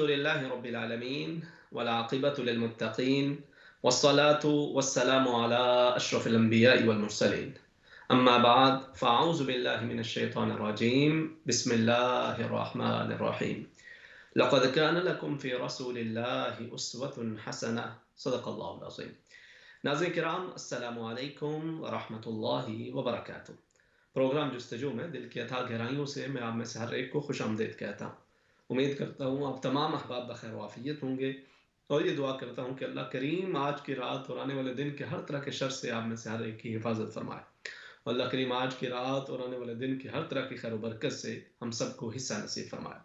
الحمد لله رب العالمين والعاقبة للمتقين والصلاة والسلام على أشرف الأنبياء والمرسلين أما بعد فأعوذ بالله من الشيطان الرجيم بسم الله الرحمن الرحيم لقد كان لكم في رسول الله أسوة حسنة صدق الله العظيم. ناظرین کرام السلام علیکم ورحمۃ اللہ وبرکاتہ. پروگرام جستجو میں دل کی اتھاہ گہرائیوں سے میں آپ میں سے ہر ایک کو خوش آمدید کہتا ہوں. امید کرتا ہوں آپ تمام احباب بخیر و عافیت ہوں گے اور یہ دعا کرتا ہوں کہ اللہ کریم آج کی رات اور آنے والے دن کے ہر طرح کے شر سے آپ میں سے ہر ایک کی حفاظت فرمائے. اللہ کریم آج کی رات اور آنے والے دن کے ہر طرح کی خیر و برکت سے ہم سب کو حصہ نصیب فرمائے.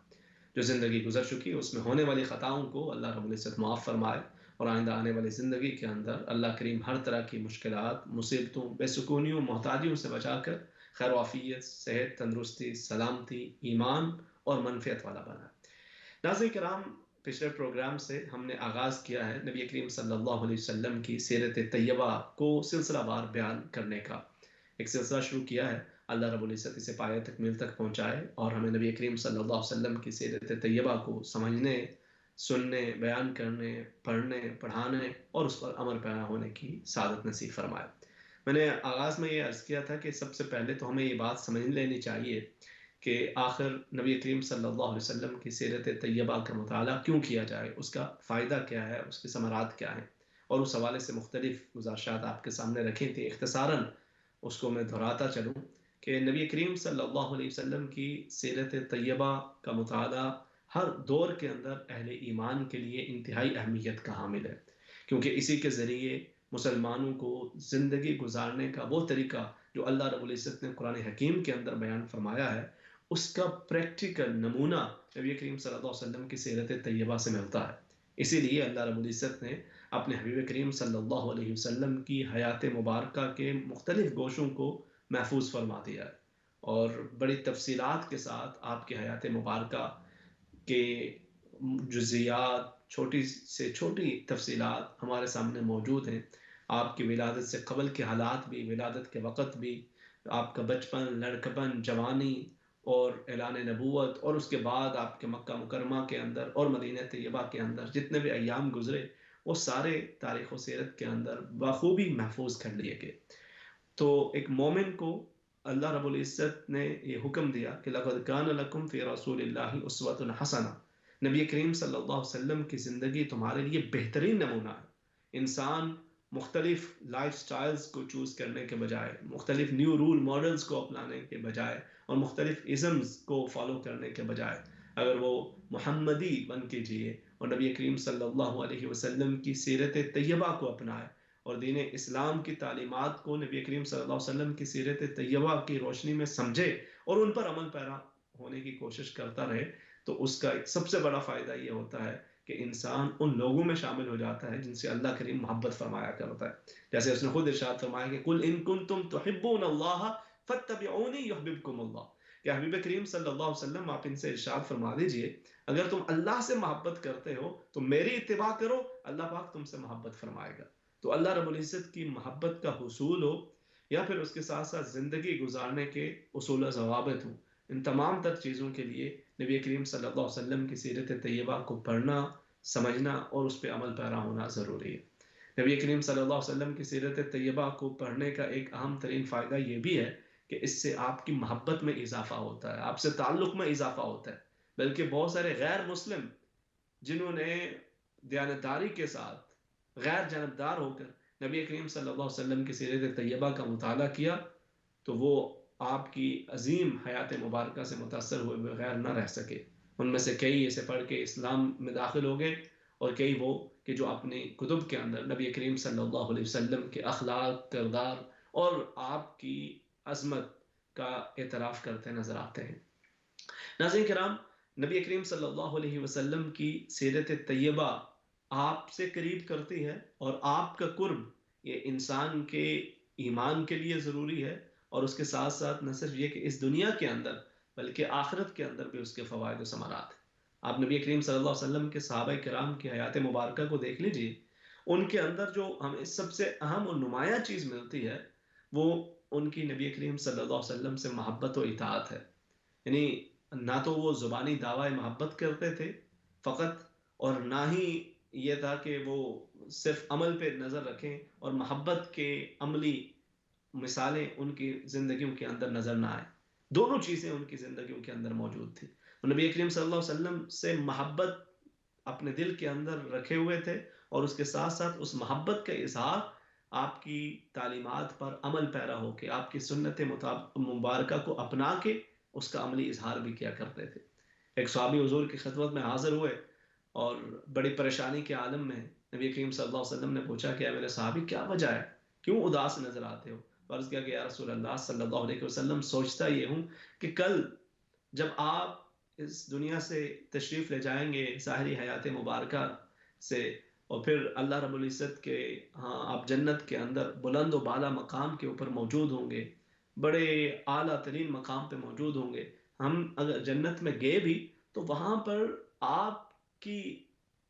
جو زندگی گزر چکی اس میں ہونے والی خطاؤں کو اللہ رب العزت معاف فرمائے اور آئندہ آنے والی زندگی کے اندر اللہ کریم ہر طرح کی مشکلات، مصیبتوں، بے سکونیوں، محتاجیوں سے بچا کر خیر و عافیت، صحت، تندرستی، سلامتی، ایمان اور منفعت والا بنائے. ناظرین کرام، پچھلے پروگرام سے ہم نے آغاز کیا ہے نبی کریم صلی اللہ علیہ وسلم کی سیرت طیبہ کو سلسلہ وار بیان کرنے کا. ایک سلسلہ شروع کیا ہے، اللہ رب العزت اسے پایہ تکمیل تک پہنچائے اور ہمیں نبی کریم صلی اللہ علیہ وسلم کی سیرت طیبہ کو سمجھنے، سننے، بیان کرنے، پڑھنے، پڑھانے اور اس پر عمل پیرا ہونے کی سعادت نصیب فرمائے. میں نے آغاز میں یہ عرض کیا تھا کہ سب سے پہلے تو ہمیں یہ بات سمجھ لینی چاہیے کہ آخر نبی کریم صلی اللہ علیہ وسلم کی سیرت طیبہ کا مطالعہ کیوں کیا جائے، اس کا فائدہ کیا ہے، اس کے ثمرات کیا ہیں، اور اس حوالے سے مختلف گزارشات آپ کے سامنے رکھی تھی. اختصاراً اس کو میں دہراتا چلوں کہ نبی کریم صلی اللہ علیہ وسلم کی سیرت طیبہ کا مطالعہ ہر دور کے اندر اہل ایمان کے لیے انتہائی اہمیت کا حامل ہے، کیونکہ اسی کے ذریعے مسلمانوں کو زندگی گزارنے کا وہ طریقہ جو اللہ رب العزت نے قرآن حکیم کے اندر بیان فرمایا ہے، اس کا پریکٹیکل نمونہ نبی کریم صلی اللہ علیہ وسلم کی سیرت طیبہ سے ملتا ہے. اسی لیے اللہ رب العزت نے اپنے حبیب کریم صلی اللہ علیہ وسلم کی حیات مبارکہ کے مختلف گوشوں کو محفوظ فرما دیا ہے اور بڑی تفصیلات کے ساتھ آپ کی حیات مبارکہ کے جزیات، چھوٹی سے چھوٹی تفصیلات ہمارے سامنے موجود ہیں. آپ کی ولادت سے قبل کے حالات بھی، ولادت کے وقت بھی، آپ کا بچپن، لڑکپن، جوانی اور اعلان نبوت، اور اس کے بعد آپ کے مکہ مکرمہ کے اندر اور مدینہ طیبہ کے اندر جتنے بھی ایام گزرے وہ سارے تاریخ و سیرت کے اندر بخوبی محفوظ کر لیے گئے. تو ایک مومن کو اللہ رب العزت نے یہ حکم دیا کہ لَقَدْ كَانَ لَكُمْ فِي رَسُولِ اللَّهِ أُسْوَةٌ حَسَنَةٌ. نبی کریم صلی اللہ علیہ وسلم کی زندگی تمہارے لیے بہترین نمونہ ہے. انسان مختلف لائف سٹائلز کو چوز کرنے کے بجائے، مختلف نیو رول ماڈلز کو اپنانے کے بجائے اور مختلف ازمز کو فالو کرنے کے بجائے اگر وہ محمدی بن کے جیے اور نبی کریم صلی اللہ علیہ وسلم کی سیرت طیبہ کو اپنائے اور دین اسلام کی تعلیمات کو نبی کریم صلی اللہ علیہ وسلم کی سیرت طیبہ کی روشنی میں سمجھے اور ان پر عمل پیرا ہونے کی کوشش کرتا رہے، تو اس کا سب سے بڑا فائدہ یہ ہوتا ہے کہ انسان ان لوگوں میں شامل ہو جاتا ہے جن سے اللہ کریم محبت فرمایا کرتا ہے. جیسے اس نے خود ارشاد فرمایا کہ قُلْ إِن كُنتُمْ تُحِبُّونَ اللَّهَ فَاتَّبِعُونِي يُحْبِبْكُمُ اللَّهُ. کہ حبیب کریم صلی اللہ علیہ وسلم آپ ان سے ارشاد فرما دیجئے اگر تم اللہ سے محبت کرتے ہو تو میری اتباع کرو، اللہ پاک تم سے محبت فرمائے گا. تو اللہ رب العزت کی محبت کا حصول ہو یا پھر اس کے ساتھ ساتھ زندگی گزارنے کے اصول و ضوابط ہوں، ان تمام تر چیزوں کے لیے نبی کریم صلی اللہ علیہ وسلم کی سیرت طیبہ کو پڑھنا، سمجھنا اور اس پہ عمل پیرا ہونا ضروری ہے. نبی کریم صلی اللہ علیہ وسلم کی سیرت طیبہ کو پڑھنے کا ایک اہم ترین فائدہ یہ بھی ہے کہ اس سے آپ کی محبت میں اضافہ ہوتا ہے، آپ سے تعلق میں اضافہ ہوتا ہے. بلکہ بہت سارے غیر مسلم جنہوں نے دیانتداری کے ساتھ غیر جانبدار ہو کر نبی کریم صلی اللہ علیہ وسلم کی سیرت طیبہ کا مطالعہ کیا تو وہ آپ کی عظیم حیات مبارکہ سے متاثر ہوئے بغیر نہ رہ سکے. ان میں سے کئی اسے پڑھ کے اسلام میں داخل ہو گئے اور کئی وہ کہ جو اپنی کتب کے اندر نبی کریم صلی اللہ علیہ وسلم کے اخلاق، کردار اور آپ کی عظمت کا اعتراف کرتے نظر آتے ہیں. ناظرین کرام، نبی کریم صلی اللہ علیہ وسلم کی سیرت طیبہ آپ سے قریب کرتی ہے اور آپ کا قرب یہ انسان کے ایمان کے لیے ضروری ہے اور اس کے ساتھ ساتھ نہ صرف یہ کہ اس دنیا کے اندر بلکہ آخرت کے اندر بھی اس کے فوائد و ثمرات ہیں. آپ نبی کریم صلی اللہ علیہ وسلم کے صحابہ کرام کی حیات مبارکہ کو دیکھ لیجئے، ان کے اندر جو ہمیں سب سے اہم اور نمایاں چیز ملتی ہے وہ ان کی نبی کریم صلی اللہ علیہ وسلم سے محبت و اطاعت ہے. یعنی نہ تو وہ زبانی دعوی محبت کرتے تھے فقط اور نہ ہی یہ تھا کہ وہ صرف عمل پہ نظر رکھیں اور محبت کے عملی مثالیں ان کی زندگیوں کے اندر نظر نہ آئیں. دونوں چیزیں ان کی زندگیوں کے اندر موجود تھی. نبی کریم صلی اللہ علیہ وسلم سے محبت اپنے دل کے اندر رکھے ہوئے تھے، اور اس کے ساتھ ساتھ اس محبت کا اظہار آپ کی تعلیمات پر عمل پیرا ہو کے، آپ کی سنت مبارکہ کو اپنا کے اس کا عملی اظہار بھی کیا کرتے تھے. ایک صحابی حضور کی خدمت میں حاضر ہوئے اور بڑی پریشانی کے عالم میں نبی کریم صلی اللہ علیہ وسلم نے پوچھا کہ اے میرے صحابی کیا وجہ ہے، کیوں اداس نظر آتے ہو؟ عرض کیا کہ یا رسول اللہ صلی اللہ علیہ وسلم، سوچتا یہ ہوں کہ کل جب آپ اس دنیا سے تشریف لے جائیں گے ظاہری حیات مبارکہ سے، اور پھر اللہ رب العزت کے ہاں آپ جنت کے اندر بلند و بالا مقام کے اوپر موجود ہوں گے، بڑے اعلیٰ ترین مقام پہ موجود ہوں گے. ہم اگر جنت میں گئے بھی تو وہاں پر آپ کی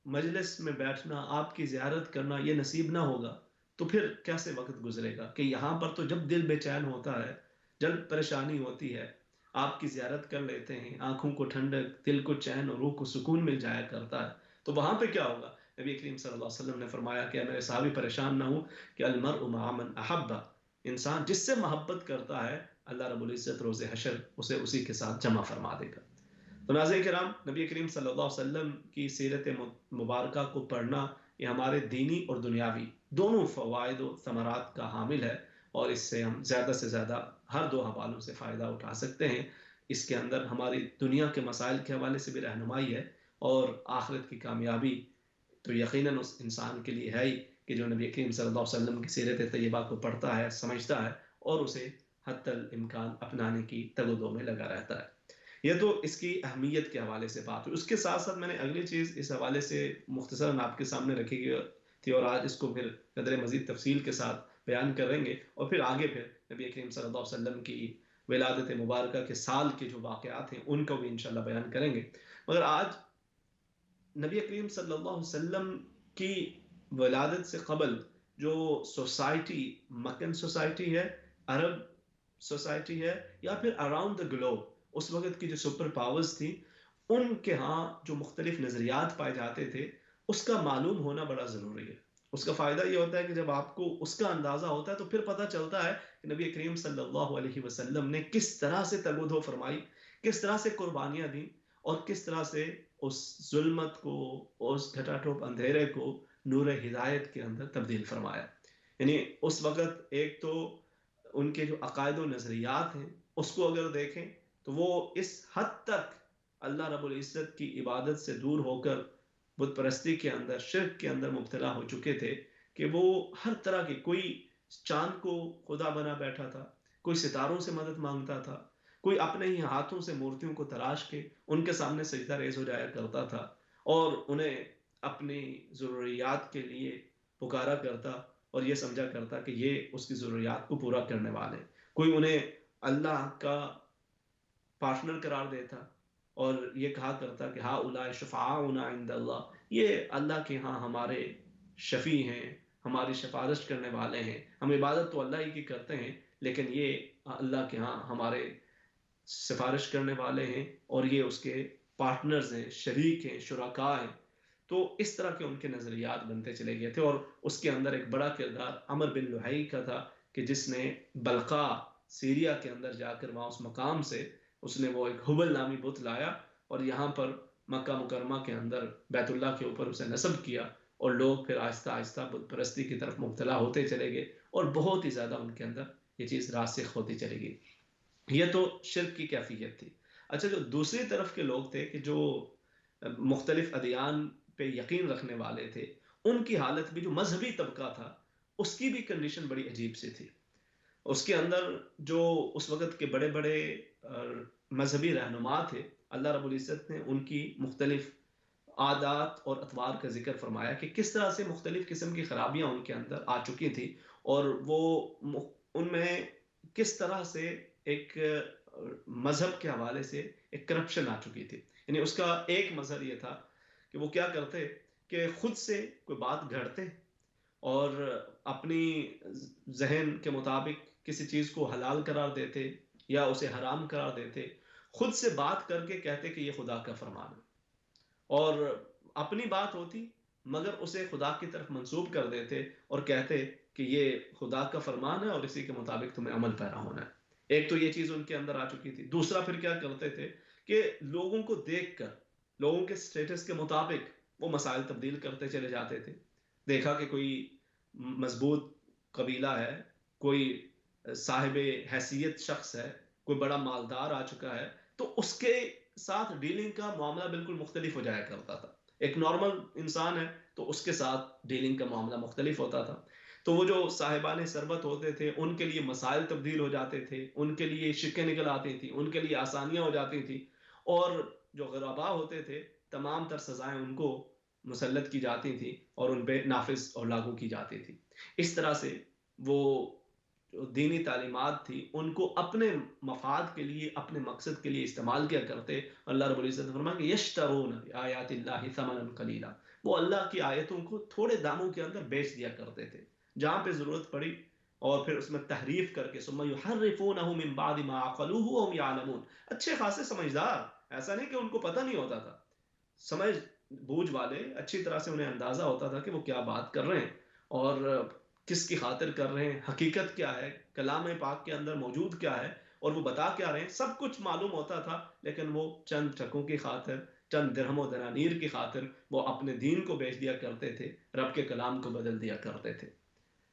مجلس میں بیٹھنا، آپ کی زیارت کرنا یہ نصیب نہ ہوگا. تو پھر کیسے وقت گزرے گا؟ کہ یہاں پر تو جب دل بے چین ہوتا ہے، جب پریشانی ہوتی ہے، آپ کی زیارت کر لیتے ہیں، آنکھوں کو ٹھنڈک، دل کو چین اور روح کو سکون مل جایا کرتا ہے. تو وہاں پہ کیا ہوگا؟ نبی کریم صلی اللہ علیہ وسلم نے فرمایا کہ میرے صحابی پریشان نہ ہوں کہ المرء مع من احب، انسان جس سے محبت کرتا ہے اللہ رب العزت روز حشر اسے اسی کے ساتھ جمع فرما دے گا. تو ناظرین کرام، نبی کریم صلی اللہ علیہ وسلم کی سیرت مبارکہ کو پڑھنا یہ ہمارے دینی اور دنیاوی دونوں فوائد و ثمرات کا حامل ہے، اور اس سے ہم زیادہ سے زیادہ ہر دو حوالوں سے فائدہ اٹھا سکتے ہیں. اس کے اندر ہماری دنیا کے مسائل کے حوالے سے بھی رہنمائی ہے، اور آخرت کی کامیابی تو یقیناً اس انسان کے لیے ہے ہی کہ جو نبی کریم صلی اللہ علیہ وسلم کی سیرت طیبہ کو پڑھتا ہے، سمجھتا ہے اور اسے حتی الامکان اپنانے کی تگ و دو میں لگا رہتا ہے. یہ تو اس کی اہمیت کے حوالے سے بات ہوئی. اس کے ساتھ ساتھ میں نے اگلی چیز اس حوالے سے مختصراً آپ کے سامنے رکھی گئی تھی، اور آج اس کو پھر قدر مزید تفصیل کے ساتھ بیان کریں گے، اور پھر آگے پھر نبی کریم صلی اللہ علیہ وسلم کی ولادت مبارکہ کے سال کے جو واقعات ہیں ان کو بھی انشاءاللہ بیان کریں گے. مگر آج نبی کریم صلی اللہ علیہ وسلم کی ولادت سے قبل جو سوسائٹی، مکن سوسائٹی ہے، عرب سوسائٹی ہے، یا پھر اراؤنڈ دا گلوب اس وقت کی جو سپر پاورز تھی، ان کے ہاں جو مختلف نظریات پائے جاتے تھے اس کا معلوم ہونا بڑا ضروری ہے. اس کا فائدہ یہ ہوتا ہے کہ جب آپ کو اس کا اندازہ ہوتا ہے تو پھر پتہ چلتا ہے کہ نبی کریم صلی اللہ علیہ وسلم نے کس طرح سے تگ و دو فرمائی، کس طرح سے قربانیاں دیں، اور کس طرح سے اس ظلمت کو، اس گھٹا ٹوپ اندھیرے کو نور ہدایت کے اندر تبدیل فرمایا. یعنی اس وقت ایک تو ان کے جو عقائد و نظریات ہیں اس کو اگر دیکھیں تو وہ اس حد تک اللہ رب العزت کی عبادت سے دور ہو کر بت پرستی کے اندر، شرک کے اندر مبتلا ہو چکے تھے کہ وہ ہر طرح کی، کوئی چاند کو خدا بنا بیٹھا تھا، کوئی ستاروں سے مدد مانگتا تھا، کوئی اپنے ہی ہاتھوں سے مورتیوں کو تراش کے ان کے سامنے سجدہ ریز ہو جایا کرتا تھا، اور انہیں اپنی ضروریات کے لیے پکارا کرتا اور یہ سمجھا کرتا کہ یہ اس کی ضروریات کو پورا کرنے والے. کوئی انہیں اللہ کا پارٹنر قرار دیتا اور یہ کہا کرتا کہ ہا اولئک شفعاؤنا عند اللہ، یہ اللہ کے ہاں ہمارے شفیع ہیں، ہماری سفارش کرنے والے ہیں. ہم عبادت تو اللہ ہی کی کرتے ہیں لیکن یہ اللہ کے ہاں ہمارے سفارش کرنے والے ہیں، اور یہ اس کے پارٹنرز ہیں، شریک ہیں، شرکاء ہیں. تو اس طرح کے ان کے نظریات بنتے چلے گئے تھے، اور اس کے اندر ایک بڑا کردار عمر بن لحی کا تھا کہ جس نے بلقا سیریا کے اندر جا کر وہاں اس مقام سے اس نے وہ ایک حبل نامی بت لایا اور یہاں پر مکہ مکرمہ کے اندر بیت اللہ کے اوپر اسے نصب کیا، اور لوگ پھر آہستہ آہستہ بت پرستی کی طرف مبتلا ہوتے چلے گئے، اور بہت ہی زیادہ ان کے اندر یہ چیز راسخ ہوتی چلے گئی. یہ تو شرک کی کیفیت تھی. اچھا، جو دوسری طرف کے لوگ تھے کہ جو مختلف ادیان پہ یقین رکھنے والے تھے، ان کی حالت بھی، جو مذہبی طبقہ تھا اس کی بھی کنڈیشن بڑی عجیب سی تھی. اس کے اندر جو اس وقت کے بڑے بڑے مذہبی رہنما تھے، اللہ رب العزت نے ان کی مختلف عادات اور اطوار کا ذکر فرمایا کہ کس طرح سے مختلف قسم کی خرابیاں ان کے اندر آ چکی تھی، اور وہ ان میں کس طرح سے ایک مذہب کے حوالے سے ایک کرپشن آ چکی تھی. یعنی اس کا ایک مظہر یہ تھا کہ وہ کیا کرتے کہ خود سے کوئی بات گھڑتے اور اپنی ذہن کے مطابق کسی چیز کو حلال قرار دیتے یا اسے حرام قرار دیتے، خود سے بات کر کے کہتے کہ یہ خدا کا فرمان ہے، اور اپنی بات ہوتی مگر اسے خدا کی طرف منسوب کر دیتے اور کہتے کہ یہ خدا کا فرمان ہے اور اسی کے مطابق تمہیں عمل پیرا ہونا ہے. ایک تو یہ چیز ان کے اندر آ چکی تھی. دوسرا پھر کیا کرتے تھے کہ لوگوں کو دیکھ کر، لوگوں کے سٹیٹس کے مطابق وہ مسائل تبدیل کرتے چلے جاتے تھے. دیکھا کہ کوئی مضبوط قبیلہ ہے، کوئی صاحب حیثیت شخص ہے، کوئی بڑا مالدار آ چکا ہے، تو اس کے ساتھ ڈیلنگ کا معاملہ بالکل مختلف ہو جایا کرتا تھا. ایک نارمل انسان ہے تو اس کے ساتھ ڈیلنگ کا معاملہ مختلف ہوتا تھا. تو وہ جو صاحبان ثروت ہوتے تھے ان کے لیے مسائل تبدیل ہو جاتے تھے، ان کے لیے شکیں نکل آتی تھیں، ان کے لیے آسانیاں ہو جاتی تھیں، اور جو غربا ہوتے تھے تمام تر سزائیں ان کو مسلط کی جاتی تھیں اور ان پہ نافذ اور لاگو کی جاتی تھی. اس طرح سے وہ جو دینی تعلیمات تھی ان کو اپنے مفاد کے لیے، اپنے مقصد کے لیے استعمال کیا کرتے. اللہ رب العزت نے فرمایا کہ یشترون بآیات اللہ ثمنا قلیلا، وہ اللہ کی آیتوں کو تھوڑے داموں کے اندر بیچ دیا کرتے تھے. جہاں پہ ضرورت پڑی اور پھر اس میں تحریف کر کے ثم یحرفونہ من بعد ما عقلوہ وهم یعلمون، اچھے خاصے سمجھدار، ایسا نہیں کہ ان کو پتہ نہیں ہوتا تھا، سمجھ بوجھ والے، اچھی طرح سے انہیں اندازہ ہوتا تھا کہ وہ کیا بات کر رہے ہیں اور کس کی خاطر کر رہے ہیں، حقیقت کیا ہے، کلام پاک کے اندر موجود کیا ہے اور وہ بتا کیا رہے ہیں، سب کچھ معلوم ہوتا تھا. لیکن وہ چند ٹکوں کی خاطر، چند درہم و دنانیر کی خاطر وہ اپنے دین کو بیچ دیا کرتے تھے، رب کے کلام کو بدل دیا کرتے تھے.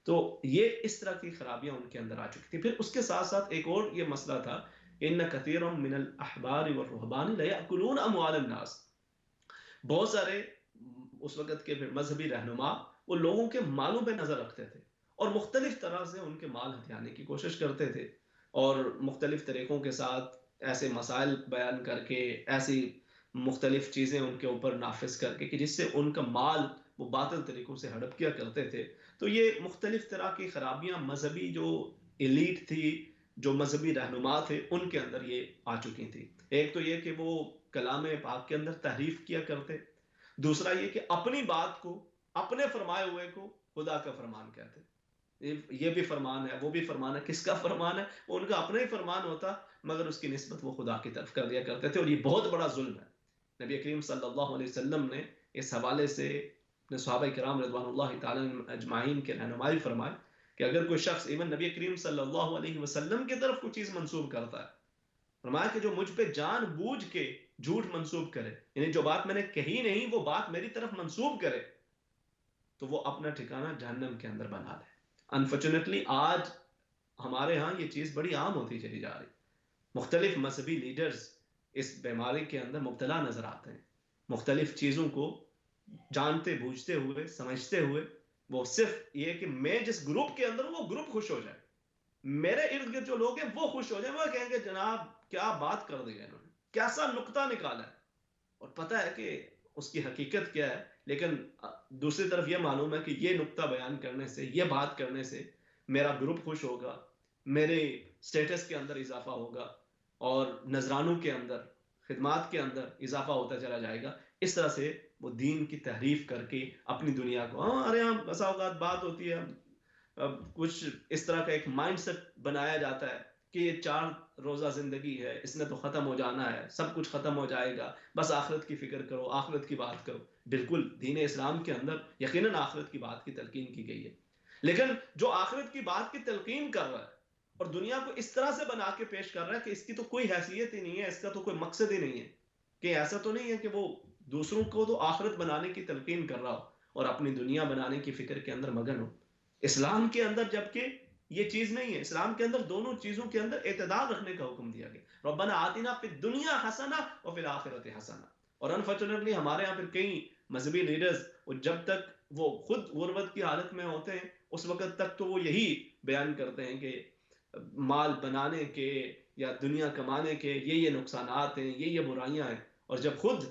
تو یہ اس طرح کی خرابیاں ان کے اندر آ چکی تھی. پھر اس کے ساتھ ساتھ ایک اور یہ مسئلہ تھا، ان کثیر من الاحبار والرہبان لیأکلون اموال الناس. بہت سارے اس وقت کے مذہبی رہنما وہ لوگوں کے مالوں پہ نظر رکھتے تھے اور مختلف طرح سے ان کے مال ہتھیانے کی کوشش کرتے تھے، اور مختلف طریقوں کے ساتھ ایسے مسائل بیان کر کے، ایسی مختلف چیزیں ان کے اوپر نافذ کر کے کہ جس سے ان کا مال وہ باطل طریقوں سے ہڑپ کیا کرتے تھے. تو یہ مختلف طرح کی خرابیاں مذہبی جو ایلیٹ تھی، جو مذہبی رہنما تھے، ان کے اندر یہ آ چکی تھی. ایک تو یہ کہ وہ کلام پاک کے اندر تحریف کیا کرتے، دوسرا یہ کہ اپنی بات کو، اپنے فرمائے ہوئے کو خدا کا فرمان کہتے. یہ بھی فرمان ہے، وہ بھی فرمان ہے. کس کا فرمان ہے؟ وہ ان کا اپنا ہی فرمان ہوتا مگر اس کی نسبت وہ خدا کی طرف کر دیا کرتے تھے، اور یہ بہت بڑا ظلم ہے. نبی کریم صلی اللہ علیہ وسلم نے اس حوالے سے اپنے صحابہ کرام رضوان اللہ تعالی اجمعین کے رہنمائی فرمائے کہ اگر کوئی شخص ایون نبی کریم صلی اللہ علیہ وسلم کی طرف کوئی چیز منسوب کرتا ہے، فرمایا کہ جو مجھ پہ جان بوجھ کے جھوٹ منسوب کرے، یعنی جو بات میں نے کہی نہیں وہ بات میری طرف منسوب کرے، تو وہ اپنا ٹھکانہ جہنم کے اندر بنا لے. انفارچونیٹلی آج ہمارے ہاں یہ چیز بڑی عام ہوتی چلی جا رہی. مختلف مذہبی لیڈرز اس بیماری کے اندر مبتلا نظر آتے ہیں. مختلف چیزوں کو جانتے بوجھتے ہوئے، سمجھتے ہوئے، وہ صرف یہ کہ میں جس گروپ کے اندر ہوں وہ گروپ خوش ہو جائے، میرے ارد گرد جو لوگ ہیں وہ خوش ہو جائیں، وہ کہیں گے جناب کیا بات کر دی ہے انہوں نے، کیسا نقطہ نکالا ہے، اور پتہ ہے کہ اس کی حقیقت کیا ہے. لیکن دوسری طرف یہ معلوم ہے کہ یہ نقطہ بیان کرنے سے، یہ بات کرنے سے میرا گروپ خوش ہوگا، میرے سٹیٹس کے اندر اضافہ ہوگا اور نذرانوں کے اندر، خدمات کے اندر اضافہ ہوتا چلا جائے گا. اس طرح سے وہ دین کی تحریف کر کے اپنی دنیا کو، ارے ہاں بسا اوقات بات ہوتی ہے، کچھ اس طرح کا ایک مائنڈ سیٹ بنایا جاتا ہے کہ یہ 4 روزہ زندگی ہے، اس نے تو ختم ہو جانا ہے، سب کچھ ختم ہو جائے گا، بس آخرت کی فکر کرو، آخرت کی بات کرو. بالکل دین اسلام کے اندر یقیناً آخرت کی بات کی تلقین کی گئی ہے، لیکن جو آخرت کی بات کی تلقین کر رہا ہے اور دنیا کو اس طرح سے بنا کے پیش کر رہا ہے کہ اس کی تو کوئی حیثیت ہی نہیں ہے، اس کا تو کوئی مقصد ہی نہیں ہے، کہ ایسا تو نہیں ہے کہ وہ دوسروں کو تو آخرت بنانے کی تلقین کر رہا ہو اور اپنی دنیا بنانے کی فکر کے اندر مگن ہو. اسلام کے اندر جبکہ یہ چیز نہیں ہے، اسلام کے اندر دونوں چیزوں کے اندر اعتدال رکھنے کا حکم دیا گیا. ربنا آتنا فی الدنیا حسنہ وفی الآخرۃ حسنہ. اور انفارچونیٹلی ہمارے یہاں پھر کئی مذہبی لیڈرز جب تک وہ خود غربت کی حالت میں ہوتے ہیں اس وقت تک تو وہ یہی بیان کرتے ہیں کہ مال بنانے کے یا دنیا کمانے کے یہ نقصانات ہیں، یہ برائیاں ہیں، اور جب خود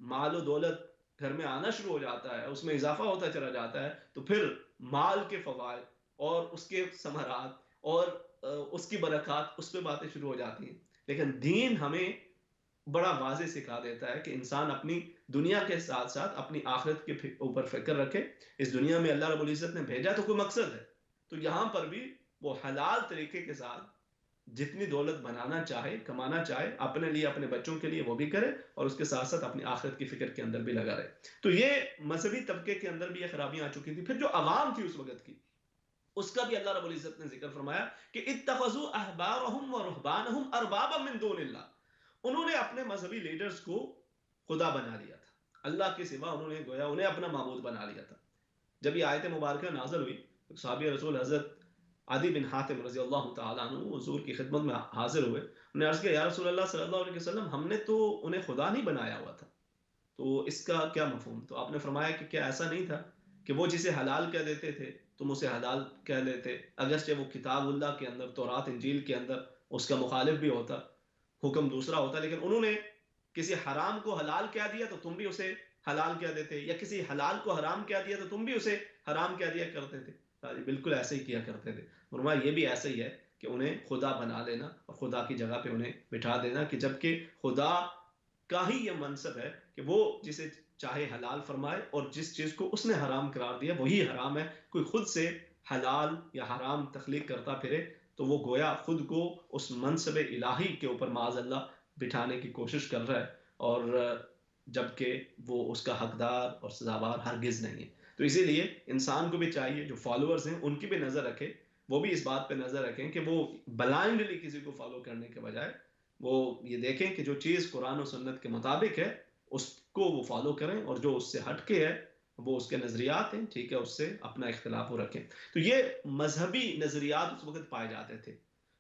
مال و دولت گھر میں آنا شروع ہو جاتا ہے، اس میں اضافہ ہوتا چلا جاتا ہے، تو پھر مال کے فوائد اور اس کے ثمرات اور اس کی برکات، اس پہ باتیں شروع ہو جاتی ہیں. لیکن دین ہمیں بڑا واضح سکھا دیتا ہے کہ انسان اپنی دنیا کے ساتھ ساتھ اپنی آخرت کے اوپر فکر رکھے. اس دنیا میں اللہ رب العزت نے بھیجا تو کوئی مقصد ہے، تو یہاں پر بھی وہ حلال طریقے کے ساتھ جتنی دولت بنانا چاہے، کمانا چاہے، اپنے لیے، اپنے بچوں کے لیے وہ بھی کرے، اور اس کے ساتھ ساتھ اپنی آخرت کی فکر کے اندر بھی لگا رہے۔ تو یہ مذہبی طبقے کے اندر بھی یہ خرابیاں آ چکی تھی۔ پھر جو عوام تھی اس وقت کی، اس کا بھی اللہ رب العزت نے ذکر فرمایا کہ اتخذوا احبارهم ورهبانهم اربابا من دون اللہ، انہوں نے اپنے مذہبی لیڈرز کو خدا بنا لیا تھا، اللہ کے سوا انہوں نے گویا انہیں اپنا معبود بنا لیا تھا۔ جب یہ آیت مبارکہ نازل ہوئی، صحابی رسول حضرت عدی بن حاتم رضی اللہ تعالیٰ عنہ حضور کی خدمت میں حاضر ہوئے، انہوں نے عرض کیا یا رسول اللہ صلی اللہ علیہ وسلم، ہم نے تو انہیں خدا نہیں بنایا ہوا تھا، تو اس کا کیا مفہوم؟ تو آپ نے فرمایا کہ کیا ایسا نہیں تھا کہ وہ جسے حلال کہہ دیتے تھے تم اسے حلال کہہ لیتے، اگرچہ وہ کتاب اللہ کے اندر، تورات انجیل کے اندر اس کا مخالف بھی ہوتا، حکم دوسرا ہوتا، لیکن انہوں نے کسی حرام کو حلال کہہ دیا تو تم بھی اسے حلال کہہ دیتے، یا کسی حلال کو حرام کہہ دیا تو تم بھی اسے حرام کہہ دیا کرتے تھے۔ بالکل ایسے ہی کیا کرتے تھے۔ فرمایا یہ بھی ایسے ہی ہے کہ انہیں خدا بنا لینا اور خدا کی جگہ پہ انہیں بٹھا دینا، کہ جبکہ خدا کا ہی یہ منصب ہے کہ وہ جسے چاہے حلال فرمائے، اور جس چیز کو اس نے حرام قرار دیا وہی حرام ہے۔ کوئی خود سے حلال یا حرام تخلیق کرتا پھرے تو وہ گویا خود کو اس منصب الہی کے اوپر معاذ اللہ بٹھانے کی کوشش کر رہا ہے، اور جبکہ وہ اس کا حقدار اور سزاوار ہرگز نہیں ہے۔ تو اسی لیے انسان کو بھی چاہیے، جو فالوورز ہیں ان کی بھی نظر رکھے، وہ بھی اس بات پہ نظر رکھیں کہ وہ بلائنڈلی کسی کو فالو کرنے کے بجائے وہ یہ دیکھیں کہ جو چیز قرآن و سنت کے مطابق ہے اس کو وہ فالو کریں، اور جو اس سے ہٹ کے ہے وہ اس کے نظریات ہیں، ٹھیک ہے، اس سے اپنا اختلاف وہ رکھیں۔ تو یہ مذہبی نظریات اس وقت پائے جاتے تھے،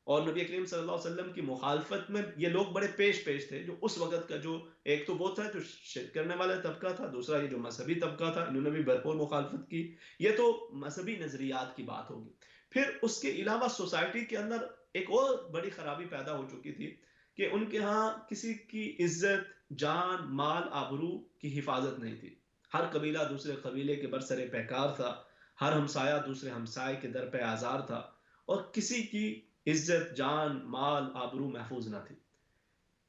اور نبی کریم صلی اللہ علیہ وسلم کی مخالفت میں یہ لوگ بڑے پیش تھے، جو اس وقت کا جو ایک تو وہ تھا جو شرک کرنے والا طبقہ تھا، دوسرا یہ جو مذہبی طبقہ تھا، انہوں نے بھی بھرپور مخالفت کی۔ یہ تو مذہبی نظریات کی بات ہوگی۔ پھر اس کے علاوہ سوسائٹی کے اندر ایک اور بڑی خرابی پیدا ہو چکی تھی کہ ان کے ہاں کسی کی عزت، جان، مال، آبرو کی حفاظت نہیں تھی۔ ہر قبیلہ دوسرے قبیلے کے برسر پیکار تھا، ہر ہمسایہ دوسرے ہمسائے کے در پہ آزار تھا، اور کسی کی عزت، جان، مال، آبرو محفوظ نہ تھی۔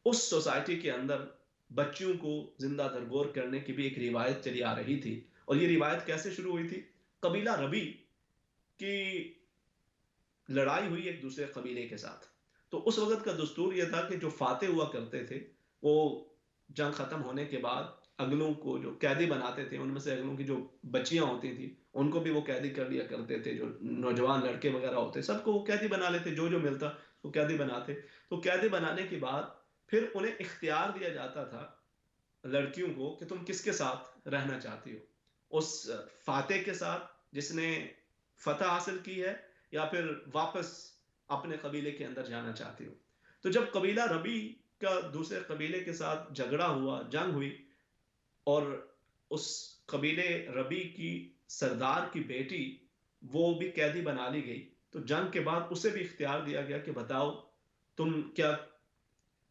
اس سوسائٹی کے اندر بچیوں کو زندہ درگور کرنے کی بھی ایک روایت چلی آ رہی تھی، اور یہ روایت کیسے شروع ہوئی تھی؟ قبیلہ ربی کی لڑائی ہوئی ایک دوسرے قبیلے کے ساتھ، تو اس وقت کا دستور یہ تھا کہ جو فاتح ہوا کرتے تھے وہ جنگ ختم ہونے کے بعد اگلوں کو جو قیدی بناتے تھے، ان میں سے اگلوں کی جو بچیاں ہوتی تھیں ان کو بھی وہ قیدی کر لیا کرتے تھے، جو نوجوان لڑکے وغیرہ ہوتے سب کو وہ قیدی بنا لیتے، جو ملتا وہ قیدی بناتے۔ تو قیدی بنانے کے بعد پھر انہیں اختیار دیا جاتا تھا لڑکیوں کو کہ تم کس کے ساتھ رہنا چاہتی ہو، اس فاتح کے ساتھ جس نے فتح حاصل کی ہے، یا پھر واپس اپنے قبیلے کے اندر جانا چاہتی ہو۔ تو جب قبیلہ ربی کا دوسرے قبیلے کے ساتھ جھگڑا ہوا، جنگ ہوئی، اور اس قبیلے ربی کی سردار کی بیٹی وہ بھی قیدی بنا لی گئی، تو جنگ کے بعد اسے بھی اختیار دیا گیا کہ بتاؤ تم کیا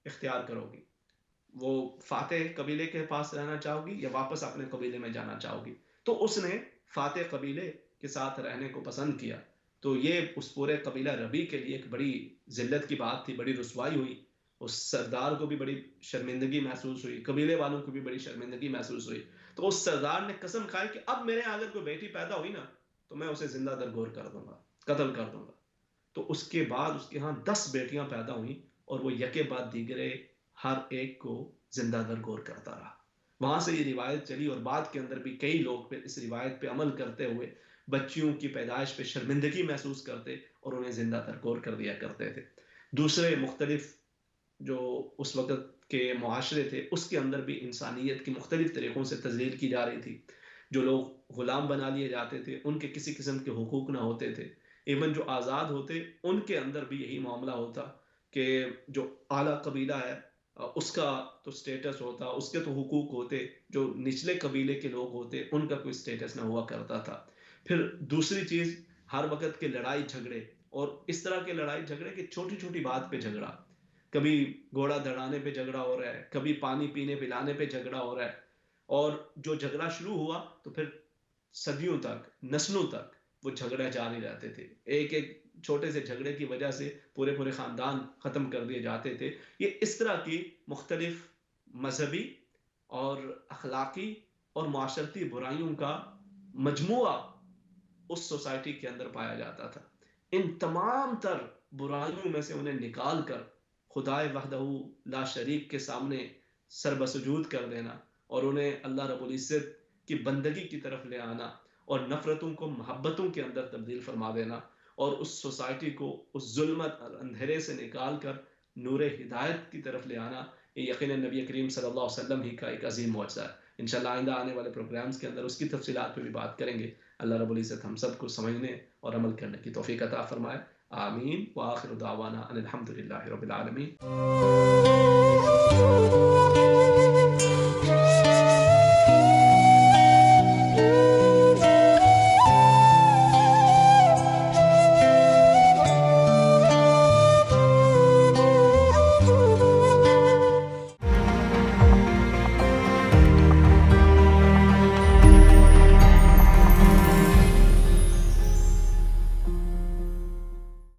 اختیار کرو گی، وہ فاتح قبیلے کے پاس رہنا چاہو گی یا واپس اپنے قبیلے میں جانا چاہو گی؟ تو اس نے فاتح قبیلے کے ساتھ رہنے کو پسند کیا۔ تو یہ اس پورے قبیلہ ربی کے لیے ایک بڑی ذلت کی بات تھی، بڑی رسوائی ہوئی، اس سردار کو بھی بڑی شرمندگی محسوس ہوئی، قبیلے والوں کو بھی بڑی شرمندگی محسوس ہوئی۔ تو اس سردار نے قسم کھائی کہ اب میرے اگر کوئی بیٹی پیدا ہوئی نا تو میں اسے زندہ درگور کر دوں گا، قتل کر دوں گا۔ تو اس کے بعد اس کے ہاں 10 بیٹیاں پیدا ہوئیں، اور وہ یکے بعد دیگرے ہر ایک کو زندہ درگور کرتا رہا۔ وہاں سے یہ روایت چلی، اور بعد کے اندر بھی کئی لوگ پہ اس روایت پہ عمل کرتے ہوئے بچیوں کی پیدائش پہ شرمندگی محسوس کرتے اور انہیں زندہ درگور کر دیا کرتے تھے۔ دوسرے مختلف جو اس وقت کے معاشرے تھے اس کے اندر بھی انسانیت کی مختلف طریقوں سے تذلیل کی جا رہی تھی۔ جو لوگ غلام بنا لیے جاتے تھے ان کے کسی قسم کے حقوق نہ ہوتے تھے، ایون جو آزاد ہوتے ان کے اندر بھی یہی معاملہ ہوتا کہ جو اعلیٰ قبیلہ ہے اس کا تو سٹیٹس ہوتا، اس کے تو حقوق ہوتے، جو نچلے قبیلے کے لوگ ہوتے ان کا کوئی سٹیٹس نہ ہوا کرتا تھا۔ پھر دوسری چیز، ہر وقت کے لڑائی جھگڑے، اور اس طرح کے لڑائی جھگڑے کہ چھوٹی چھوٹی بات پہ جھگڑا، کبھی گھوڑا دڑانے پہ جھگڑا ہو رہا ہے، کبھی پانی پینے پلانے پہ جھگڑا ہو رہا ہے، اور جو جھگڑا شروع ہوا تو پھر صدیوں تک، نسلوں تک وہ جھگڑے جاری رہتے تھے۔ ایک ایک چھوٹے سے جھگڑے کی وجہ سے پورے پورے خاندان ختم کر دیے جاتے تھے۔ یہ اس طرح کی مختلف مذہبی اور اخلاقی اور معاشرتی برائیوں کا مجموعہ اس سوسائٹی کے اندر پایا جاتا تھا۔ ان تمام تر برائیوں میں سے انہیں نکال کر خدائے وحدہ لا شریک کے سامنے سر بسجود کر دینا، اور انہیں اللہ رب العزت کی بندگی کی طرف لے آنا، اور نفرتوں کو محبتوں کے اندر تبدیل فرما دینا، اور اس سوسائٹی کو اس ظلمت اور اندھیرے سے نکال کر نور ہدایت کی طرف لے آنا، یہ یقیناً نبی کریم صلی اللہ علیہ وسلم ہی کا ایک عظیم معجزہ ہے۔ انشاءاللہ آئندہ آنے والے پروگرامز کے اندر اس کی تفصیلات پہ بھی بات کریں گے۔ اللہ رب العزت ہم سب کو سمجھنے اور عمل کرنے کی توفیق عطا فرمائے، آمین، وآخر دعوانا ان الحمد للہ رب العالمین۔